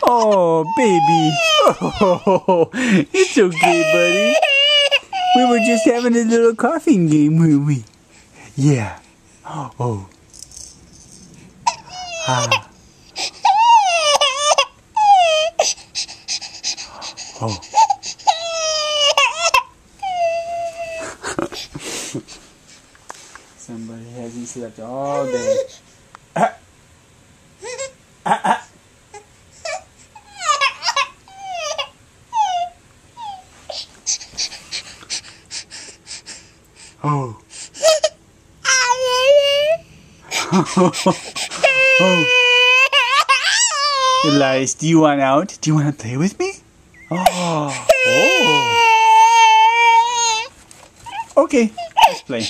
Oh, baby. Oh, it's okay, buddy. We were just having a little coughing game, weren't we? Yeah. Oh. Ah. Oh. Somebody hasn't slept all day. Oh. Oh. Elias, do you want out? Do you want to play with me? Oh. Oh. Okay, let's play.